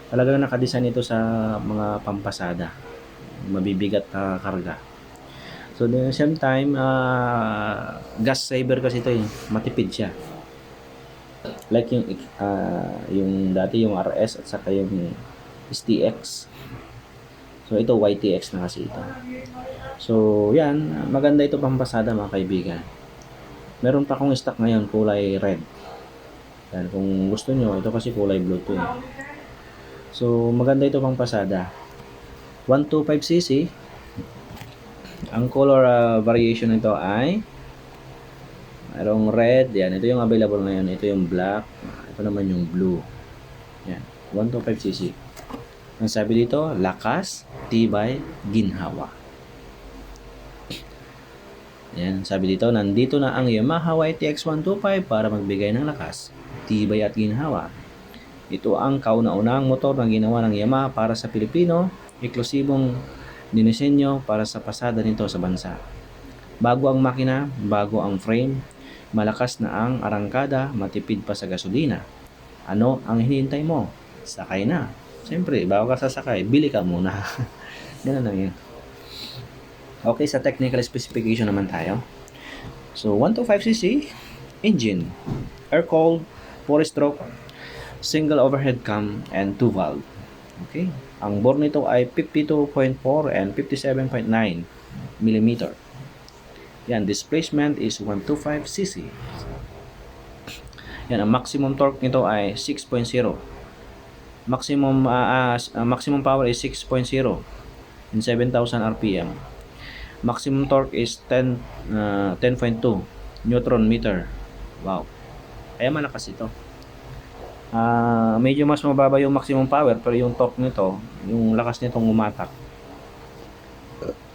Talagang nakadesign ito sa mga pampasada. Mabibigat na karga. So, at the same time, gas saver kasi ito matipid siya. Like yung dati yung RS at saka yung STX. So, ito YTX na kasi ito. So, yan. Maganda ito pampasada mga kaibigan. Meron pa akong stock ngayon, kulay red. Yan, kung gusto nyo, ito kasi kulay blue to. So, maganda ito pang pasada. 125cc. Ang color variation nito ay mayroong red. Yan, ito yung available ngayon. Ito yung black. Ito naman yung blue. Yan, 125cc. Ang sabi dito, lakas, tibay, ginhawa. Yan, sabi dito, nandito na ang Yamaha YTX 125 para magbigay ng lakas, tibay at ginhawa. Ito ang kauna-unahang motor na ginawa ng Yamaha para sa Pilipino, eklusibong dinisenyo para sa pasada nito sa bansa. Bago ang makina, bago ang frame, malakas na ang arangkada, matipid pa sa gasolina. Ano ang hinihintay mo? Sakay na. Siyempre, bago ka sasakay, bili ka muna. Ganun lang yun. Okay, sa technical specification naman tayo. So, 125cc engine, air-cooled, 4-stroke, single overhead cam, and 2-valve. Okay, ang bore nito ay 52.4 and 57.9 mm. Yan, displacement is 125cc. Yan, ang maximum torque nito ay 6.0. Maximum power is 6.0 in 7,000 RPM. Maximum torque is 10.2 Newton meter. Wow. Kaya malakas ito. Medyo mas mababa yung maximum power pero yung torque nito, yung lakas nitong umatak,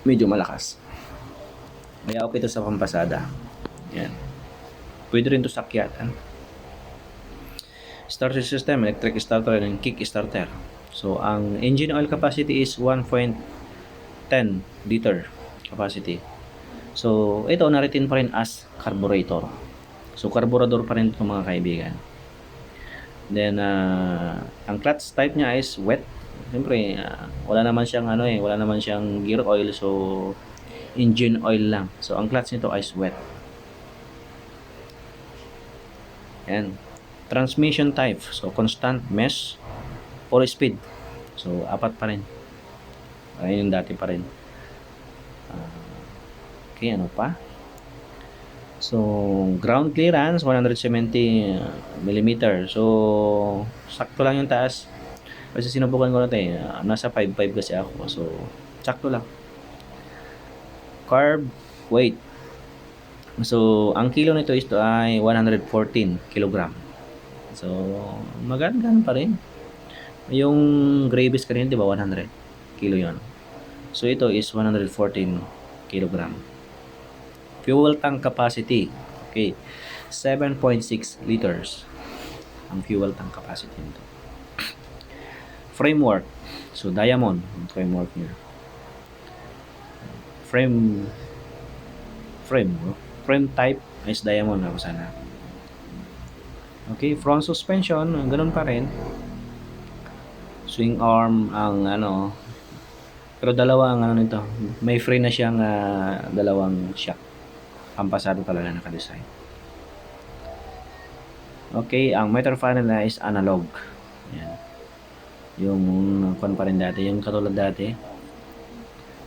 medyo malakas. Kaya okay ito sa pampasada. Yan. Pwede rin ito sa akyatan. Starter system, electric starter and kick starter. So, ang engine oil capacity is 1.10 liter capacity. So, ito na-retain pa rin as carburetor. So, carburetor pa rin ito mga kaibigan. Then, ang clutch type niya is wet. Siyempre, wala naman siyang wala naman siyang gear oil. So, engine oil lang. So, ang clutch nito is wet. And transmission type. So, constant, mesh, or speed. So, apat pa rin. Ayun yung dati pa rin. Okay, ano pa? So, ground clearance 170 mm. So, sakto lang yung taas. Kasi sinubukan ko natin, nasa 5.5 kasi ako. So, sakto lang. Carb weight. So, ang kilo nito ay 114 kg. So, maganda pa rin. Yung Gravis kanina, di ba, 100 kilo yon. So, ito is 114 kg. Fuel tank capacity. Okay. 7.6 liters. Ang fuel tank capacity nito. Framework. So, diamond. Ang framework niya. Frame type is diamond ako sana. Okay, front suspension, ganun pa rin. Swing arm ang pero dalawa ang nito. May frame na siyang dalawang shock. Pampasado talaga naka-design. Okay, ang meter panel na is analog. Yan. Yung kon pa rin dati, yung katulad dati.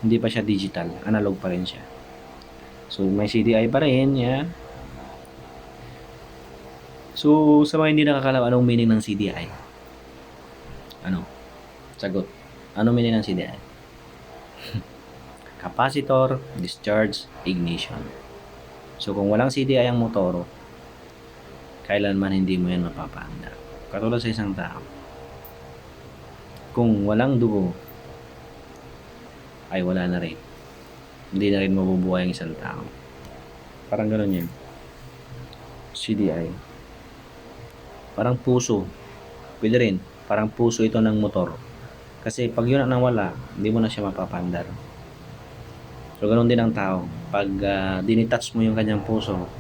Hindi pa siya digital, analog pa rin siya. So, may CDI pa rin, yan. So, sa mga hindi nakakalaw, anong meaning ng CDI? Ano? Sagot. Anong meaning ng CDI? Capacitor, discharge, ignition. So, kung walang CDI ang motoro, kailanman hindi mo yan mapapaanda. Katulad sa isang tao. Kung walang dugo, ay wala na rin. Hindi na rin mabubuhay ang isang tao. Parang gano'n yun. CDI. Parang puso. Pwede rin. Parang puso ito ng motor. Kasi pag yun ang nawala, hindi mo na siya mapapandar. So, ganoon din ang tao. Pag dinitouch mo yung kanyang puso,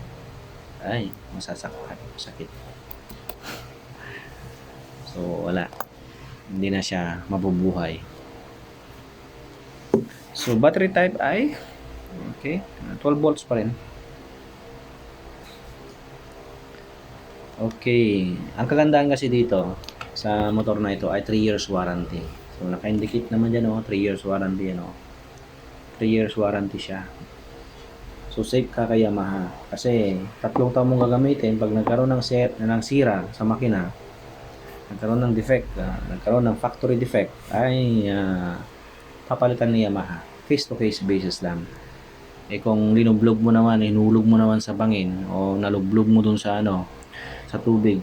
ay, masasaktan. Masakit. So, wala. Hindi na siya mabubuhay. So, battery type ay okay, 12 volts pa rin. Okay. Ang kagandahan kasi dito sa motor na ito ay 3 years warranty. So, naka-indicate naman dyan, 3 years warranty, 3 years warranty siya. So, safe ka kay Yamaha. Kasi, 3 taon mong gagamitin. Pag nagkaroon ng sira sa makina, nagkaroon ng defect, nagkaroon ng factory defect, ay papalitan ni Yamaha. Face-to-face basis lang. Kung linublog mo naman, hinulog mo naman sa bangin, o nalublog mo dun sa sa tubig,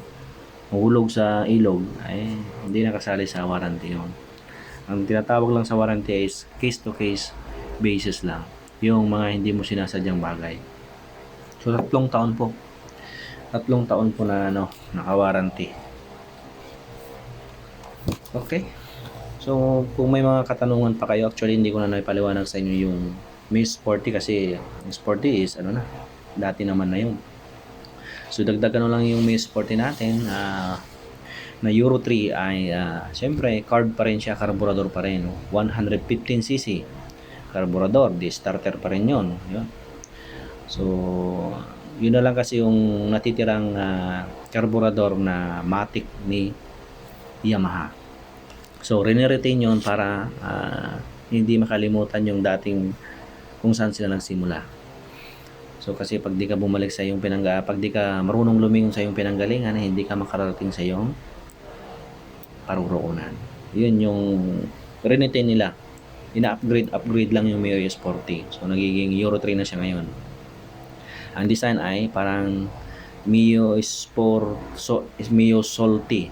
mahulog sa ilog, ay hindi nakasali sa warranty yun. Ang tinatawag lang sa warranty is case-to-case basis lang. Yung mga hindi mo sinasadyang bagay. So, 3 taon po. 3 taon po na naka-warranty. Okay. So, kung may mga katanungan pa kayo, actually hindi ko na naipaliwanag sa inyo yung Miss Sporty kasi Sporty is dati naman na yun. So, dagdagan lang yung Miss Sporty natin na Euro 3 ay syempre carb pa rin siya, carburetor pa rin, 115cc carburetor, di starter pa rin yun. So, yun na lang kasi yung natitirang carburetor na matic ni Yamaha. So, rin-retain yun para hindi makalimutan yung dating kung saan sila nagsimula. So, kasi pag di ka bumalik sa iyong pag di ka marunong lumingon sa iyong pinanggalingan, hindi ka makarating sa iyong paruroonan. Yun yung rin-retain nila. Ina-upgrade lang yung Mio Sporty. So, nagiging Euro 3 na siya ngayon. Ang design ay parang Mio Sport Mio Salty.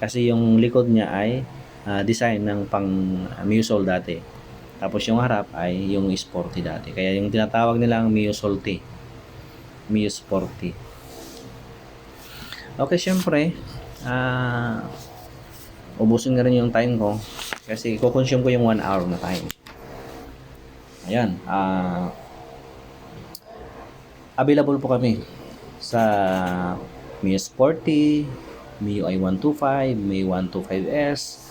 Kasi yung likod niya ay design ng pang Mio Sol dati. Tapos yung harap ay yung Sporty dati. Kaya yung tinatawag nilang Mio Salty, Mio Sporty. Okay, syempre, ubusin na rin yung time ko kasi kukonsume ko yung 1 hour na time. Ayan, available po kami sa Mio Sporty, Mio i125, Mio 125S,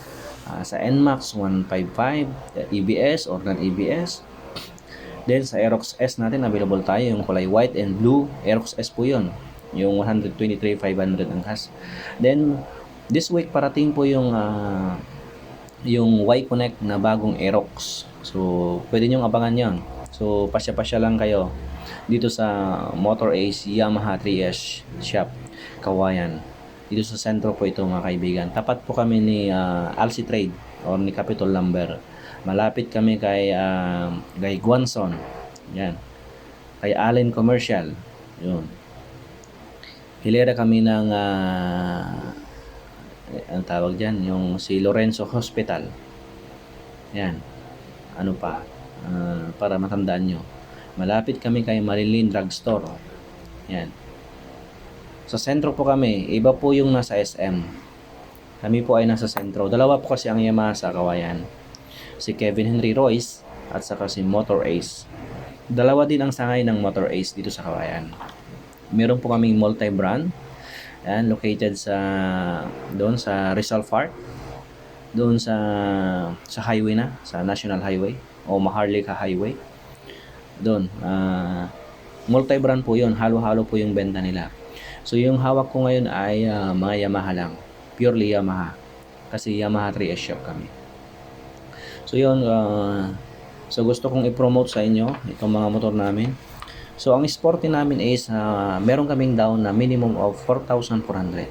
sa NMAX 155, EBS or non-EBS. Then sa Aerox S natin, available tayo yung kulay white and blue. Aerox S po yun, yung 123,500 ang has. Then this week parating po yung Y-Connect na bagong Aerox. So pwede nyo abangan yon. So pasya-pasya lang kayo dito sa Motor Ace Yamaha 3S Shop, Kawayan. Dito sa sentro po ito mga kaibigan. Tapat po kami ni Alci Trade or ni Capitol Lumber. Malapit kami kay Guanson. Yan. Kay Allen Commercial. Yun. Hilera kami ng ang tawag dyan, yung si Lorenzo Hospital. Yan. Ano pa? Para matandaan nyo. Malapit kami kay Marilyn Drugstore. Yan. Sa sentro po kami. Iba po yung nasa SM. Kami po ay nasa sentro. Dalawa po kasi ang Yamaha sa Kawayan. Si Kevin Henry Royce at saka si Motor Ace. Dalawa din ang sangay ng Motor Ace dito sa Kawayan. Meron po kaming multi-brand. Yan, located doon sa Rizal Park. Doon sa highway na, sa National Highway o Maharlika Highway. Doon, multi-brand po 'yon, halo-halo po yung benta nila. So yung hawak ko ngayon ay mga Yamaha lang, purely Yamaha. Kasi Yamaha 3S shop kami. So yun, so gusto kong i-promote sa inyo itong mga motor namin. So ang sporty namin is meron kaming down na minimum of 4,400.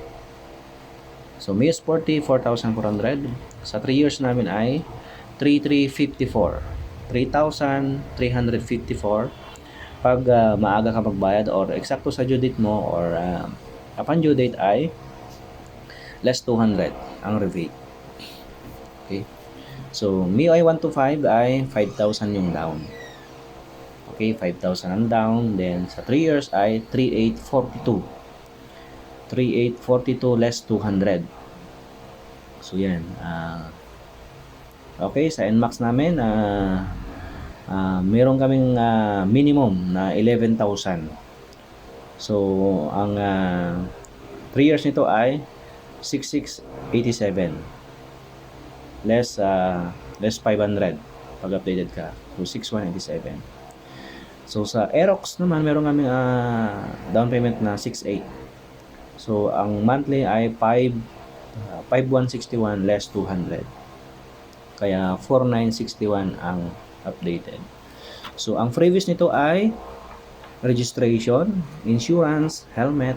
So Mio Sporty 4,400. Sa 3 years namin ay 3,354. 3,354 pag maaga ka magbayad or eksakto sa due date mo or upon due date ay less 200 ang rebate. Okay. So Mio i125 ay 5,000 yung down. Okay, 5,000 ang down. Then sa 3 years ay 3,842. 3,842 less 200. So yan. Okay, sa NMAX namin meron kaming minimum na 11,000. So ang 3 years nito ay 6,687 less 500 pag updated ka. So 6,187. So sa Aerox naman meron kaming down payment na 6,800. So ang monthly ay 5,161 less 200. Kaya 4,961 ang updated. So ang previous nito ay registration, insurance, helmet,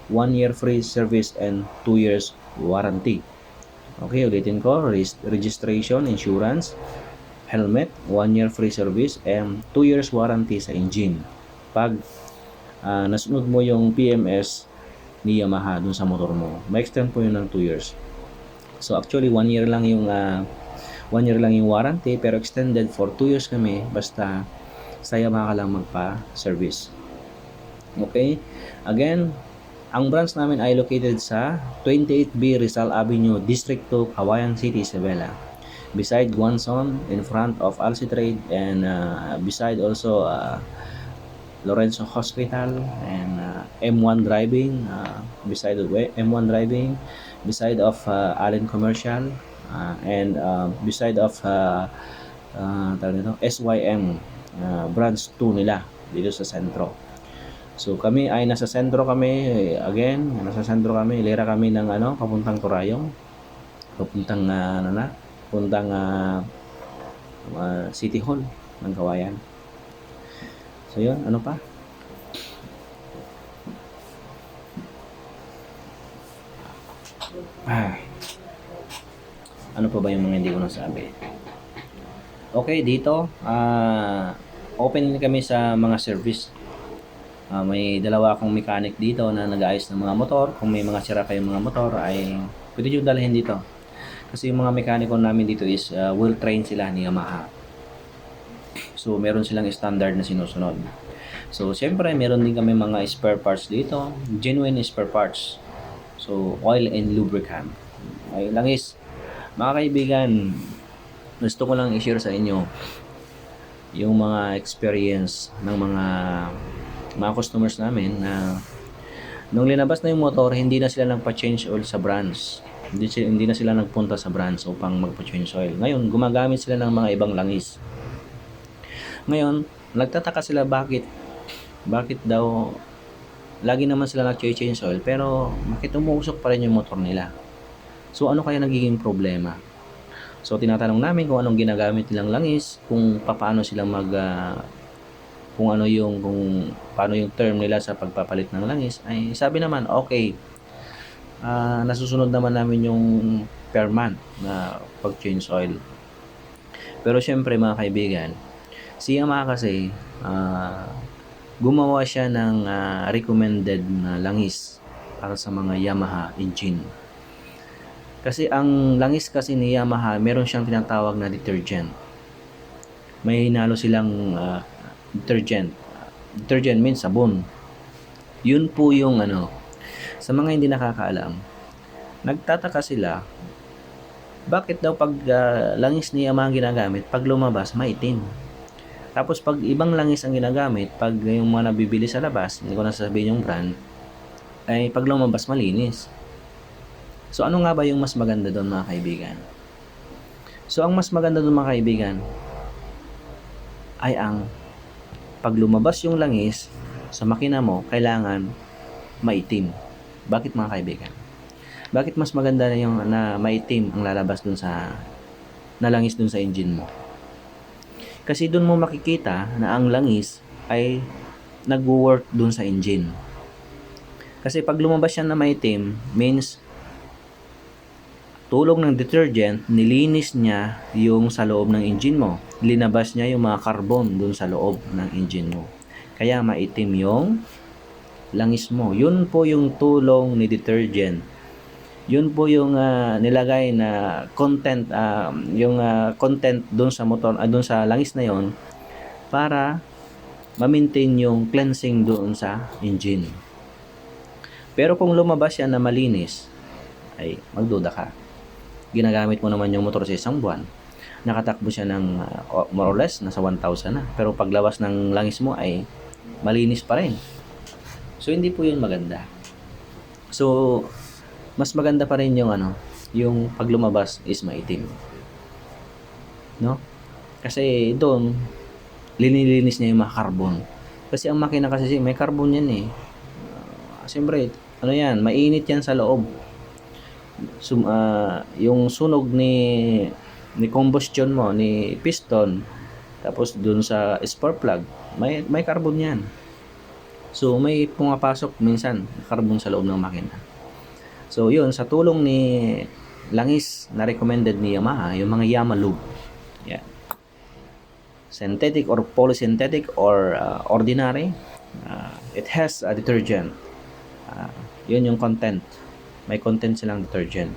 1 year free service and 2 years warranty. Okay, ulitin ko, registration, insurance, helmet, 1 year free service and 2 years warranty sa engine. Pag nasunod mo yung PMS ni Yamaha dun sa motor mo, ma-extend po yun ng 2 years. So actually 1 year lang yung 1 year lang yung warranty pero extended for 2 years kami basta sa Yamaha ka lang magpa-service. Okay? Again, ang branch namin ay located sa 28B Rizal Avenue, District 2, Kawayan City, Isabela. Beside Guanson, in front of Alci Trade and beside also Lorenzo Hospital and M1 Driving, beside M1 Driving, beside of Allen Commercial, and beside of SYM branch 2 nila dito sa sentro. So kami ay nasa sentro kami, lera kami ng papuntang Torayong, papuntang papuntang City Hall ng Kawayan. So yun, ano pa? Ano pa ba yung mga hindi ko nasabi? Okay, dito open kami sa mga service. May dalawa akong mechanic dito na nag-aayos ng mga motor. Kung may mga sira kayong mga motor ay pwede nyo dalhin dito. Kasi yung mga mekaniko namin dito is well trained sila ni Yamaha. So meron silang standard na sinusunod. So siyempre meron din kami mga spare parts dito, genuine spare parts. So oil and lubricant. Ay langis. Mga kaibigan, gusto ko lang i-share sa inyo yung mga experience ng mga customers namin na nung linabas na yung motor, hindi na sila nagpa-change oil sa branch. Hindi na sila nagpunta sa branch upang magpa-change oil. Ngayon, gumagamit sila ng mga ibang langis. Ngayon, nagtataka sila bakit daw lagi naman sila nag-change oil pero bakit umuusok pa rin yung motor nila. So ano kaya nagiging problema? So tinatanong namin kung anong ginagamit nilang langis, kung paano sila kung paano yung term nila sa pagpapalit ng langis. Ay sabi naman, okay, nasusunod naman namin yung per month na pag-change oil. Pero syempre mga kaibigan, si Yamaha kasi gumawa siya ng recommended na langis para sa mga Yamaha engine. Kasi ang langis kasi ni Yamaha, meron siyang tinatawag na detergent. May hinalo silang detergent. Detergent means sabon. Yun po yung sa mga hindi nakakaalam, nagtataka sila, bakit daw pag langis ni Yamaha ginagamit, pag lumabas, maitim. Tapos pag ibang langis ang ginagamit, pag yung mga nabibili sa labas, hindi ko na sasabihin yung brand, ay pag lumabas malinis. So ano nga ba yung mas maganda doon mga kaibigan? So ang mas maganda doon mga kaibigan ay ang pag lumabas yung langis sa makina mo, kailangan maitim. Bakit mga kaibigan? Bakit mas maganda na yung na maitim ang lalabas doon sa nalangis doon sa engine mo? Kasi doon mo makikita na ang langis ay nag-work doon sa engine. Kasi pag lumabas siya na maitim, means tulong ng detergent, nilinis niya yung sa loob ng engine mo. Linabas niya yung mga carbon doon sa loob ng engine mo. Kaya maitim yung langis mo. Yun po yung tulong ni detergent. Yun po yung nilagay na content, content doon sa motor, doon sa langis na yon para ma-maintain yung cleansing doon sa engine. Pero kung lumabas yan na malinis, ay magduda ka. Ginagamit mo naman yung motor sa isang buwan. Nakatakbo siya ng more or less, nasa 1,000 na. Pero paglabas ng langis mo ay malinis pa rin. So hindi po yun maganda. So mas maganda pa rin yung yung pag lumabas is maitim. No? Kasi doon linilinis niya yung mga carbon. Kasi ang makina kasi may carbon yan eh. Siyempre, yan, mainit yan sa loob. Yung sunog ni combustion mo, ni piston, tapos doon sa spark plug, may carbon yan. So may pumapasok minsan carbon sa loob ng makina. So yun, sa tulong ni langis na recommended ni Yamaha, yung mga Yamalube. Yeah. Synthetic or polysynthetic or ordinary, it has a detergent. Yun yung content. May content silang detergent.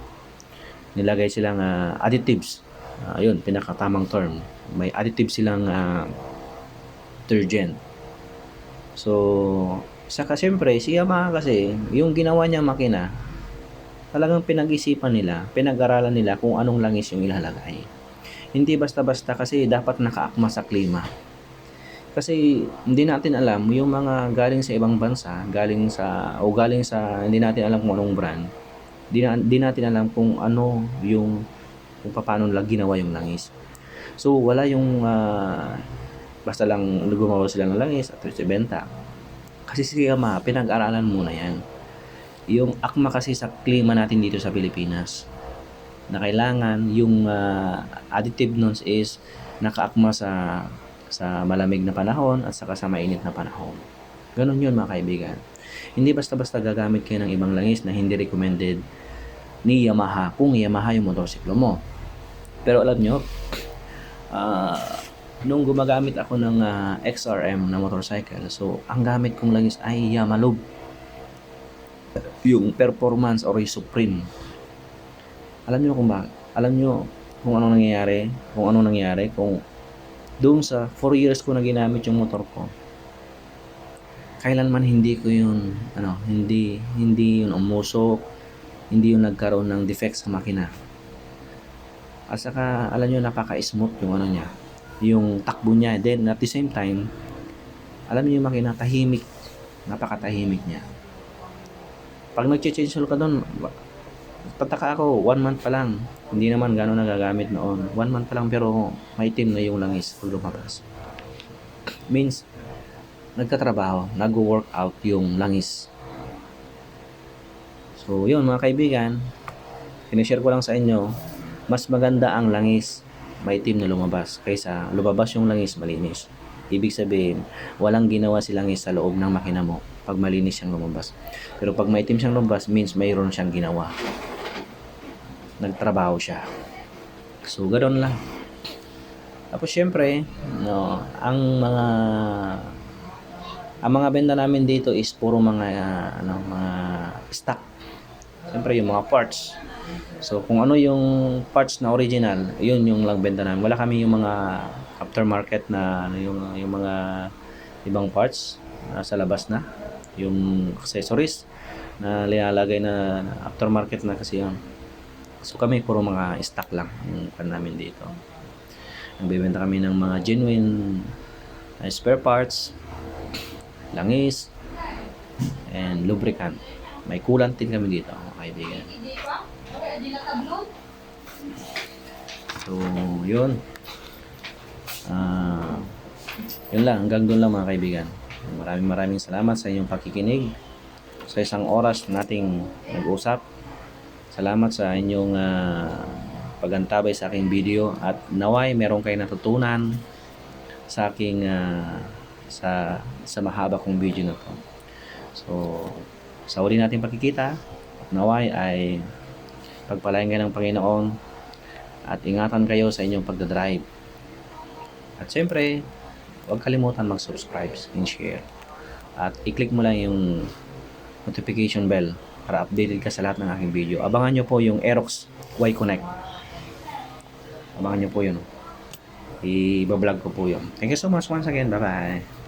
Nilagay silang additives. Yun, pinakatamang term. May additives silang detergent. So, saka siyempre, si Yamaha kasi, yung ginawa niya makina, talagang pinag-isipan nila, pinag-aralan nila kung anong langis yung ilalagay. Hindi basta-basta kasi dapat nakaakma sa klima. Kasi hindi natin alam yung mga galing sa ibang bansa, galing sa hindi natin alam kung anong brand. Hindi natin alam kung ano kung paano nila ginawa yung langis. So wala yung basta lang gumawa sila ng langis at ibenta. Kasi siya pinag-aralan muna yan. Yung akma kasi sa klima natin dito sa Pilipinas, na kailangan yung additive nun is nakaakma sa malamig na panahon at saka sa mainit na panahon. Ganun yun mga kaibigan. Hindi basta-basta gagamit kayo ng ibang langis na hindi recommended ni Yamaha kung Yamaha yung motorsiklo mo. Pero alam nyo, nung gumagamit ako ng XRM na motorcycle, so ang gamit kong langis ay Yamalube. Yung performance or yung Supreme. Alam nyo kung bakit? Alam nyo kung anong nangyayari? Kung doon sa 4 years ko na ginamit yung motor ko, kailanman hindi ko yun, hindi yun umusok, hindi yun nagkaroon ng defect sa makina. At saka, alam nyo, napaka-smooth yung niya, yung takbo niya. Then, at the same time, alam nyo yung makina, tahimik, napakatahimik niya. Pag nag-change oil ka doon, pataka ako, 1 month pa lang. Hindi naman gano'n nagagamit noon. 1 month pa lang pero may itim na yung langis kung lumabas. Means, nagtatrabaho, nag-workout yung langis. So, yun mga kaibigan, sinishare ko lang sa inyo, mas maganda ang langis may itim na lumabas kaysa lumabas yung langis malinis. Ibig sabihin, walang ginawa si langis sa loob ng makina mo pag malinis siyang lumabas. Pero pag may itim siyang lumabas, means mayroon siyang ginawa. Nagtrabaho siya. So, ganoon lang. Tapos, syempre, ang mga benta namin dito is puro mga stock. Syempre, yung mga parts. So, kung ano yung parts na original, yun yung lang benta namin. Wala kami yung mga aftermarket na yung mga ibang parts sa labas na. Yung accessories na lilalagay na aftermarket na kasi yun. So kami puro mga stock lang yung pan namin dito. Nagbebenta kami ng mga genuine spare parts, langis, and lubricant. May coolant din kami dito, mga kaibigan. So, yun. Yun lang, hanggang doon lang mga kaibigan. Maraming salamat sa inyong pakikinig. Sa isang oras nating nag-usap. Salamat sa inyong pagantabay sa aking video at naway meron kayo natutunan sa aking sa mahaba kong video na to. So, sa uli nating pagkikita, naway ay pagpalain kayo ng Panginoon at ingatan kayo sa inyong pagdadrive. At siyempre, huwag kalimutan mag-subscribe and share. At i-click mo lang yung notification bell para updated ka sa lahat ng aking video. Abangan nyo po yung Aerox Y Connect. Abangan nyo po yun. I-vlog ko po yun. Thank you so much once again. Bye-bye.